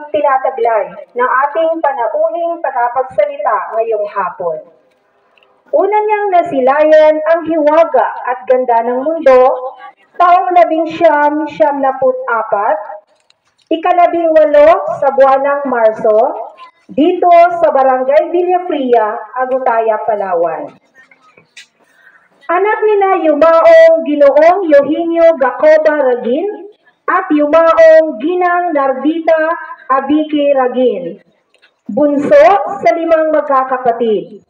tinataglay ng ating panauhing tagapagsalita ngayong hapon. Una niyang nasilayan ang hiwaga at ganda ng mundo, taong 1974, ika-18 sa buwan ng Marso, dito sa Barangay Villafria, Agutaya, Palawan. Anak nina Yumaong Ginoong Eugenio Gacoba Ragin at Yumaong Ginang Nardita Abike Ragin, bunso sa 5 magkakapatid.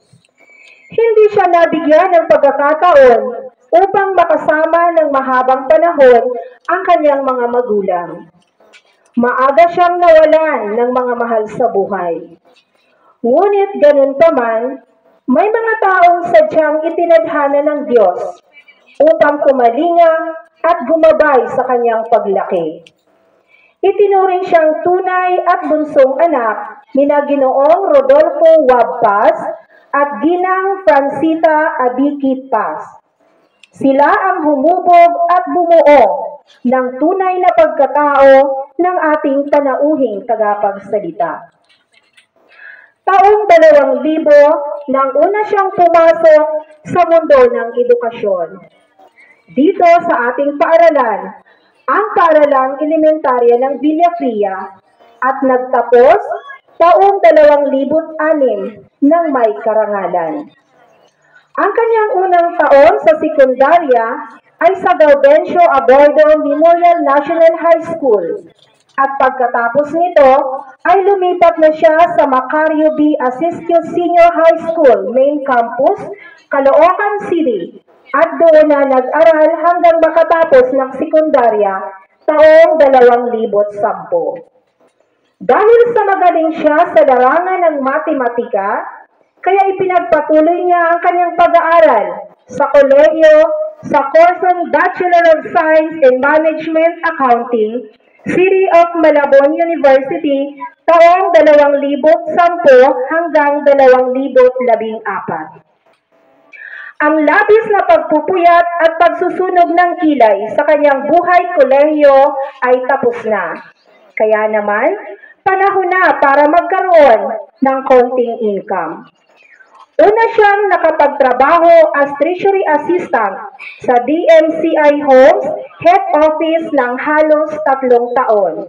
Hindi siya nabigyan ng pagkakataon upang makasama ng mahabang panahon ang kanyang mga magulang. Maaga siyang nawalan ng mga mahal sa buhay. Ngunit ganun pa man, may mga taong sadyang itinadhana ng Diyos upang kumalinga at gumabay sa kanyang paglaki. Itinuring siyang tunay at bunsong anak ni Ginoong Rodolfo Wabpas at Ginang Francita Abikit Paz. Sila ang humubog at bumuo ng tunay na pagkatao ng ating panauhing tagapagsalita. Taong 2000 nang una siyang pumasok sa mundo ng edukasyon. Dito sa ating paaralan, ang paaralang elementarya ng Villafria, at nagtapos taong 2006 ng may karangalan. Ang kanyang unang taon sa sekundarya ay sa Gaudencio Abordo Memorial National High School, at pagkatapos nito ay lumipat na siya sa Macario B. Asisio Senior High School Main Campus, Caloocan City, at doon na nag-aral hanggang makatapos ng sekundarya taong 2010. Dahil sa magaling siya sa larangan ng matematika, kaya ipinagpatuloy niya ang kanyang pag-aaral sa kolehiyo sa kursong Bachelor of Science in Management Accounting, City of Malabon University, taong 2010 hanggang 2014. Ang labis na pagpupuyat at pagsusunog ng kilay sa kanyang buhay kolehiyo ay tapos na. Kaya naman, panahon na para magkaroon ng konting income. Una siyang nakapagtrabaho as Treasury Assistant sa DMCI Homes Head Office ng halos 3 taon.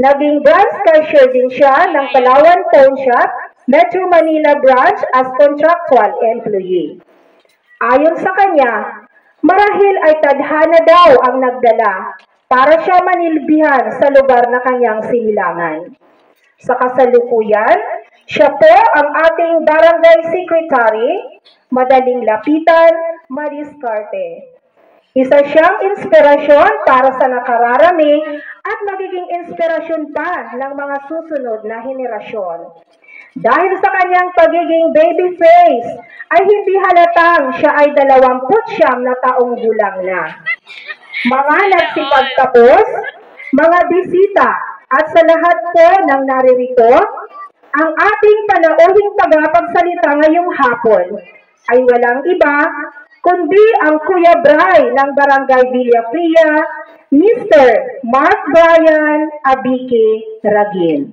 Naging branch cashier din siya ng Palawan Pawn Shop, Metro Manila Branch as contractual employee. Ayon sa kanya, marahil ay tadhana daw ang nagdala para siya manilbihan sa lugar na kanyang sinilangan. Sa kasalukuyan, siya po ang ating barangay secretary, madaling lapitan, madiskarte. Isa siyang inspirasyon para sa nakararami at magiging inspirasyon pa ng mga susunod na henerasyon. Dahil sa kanyang pagiging baby face, ay hindi halatang siya ay 29 na taong gulang na. Mga nagsipagtapos, mga bisita, at sa lahat po ng naririto, ang ating panauhing tagapagsalita ngayong hapon ay walang iba kundi ang Kuya Bray ng Barangay Villafria, Mr. Mark Brian Abike Ragin.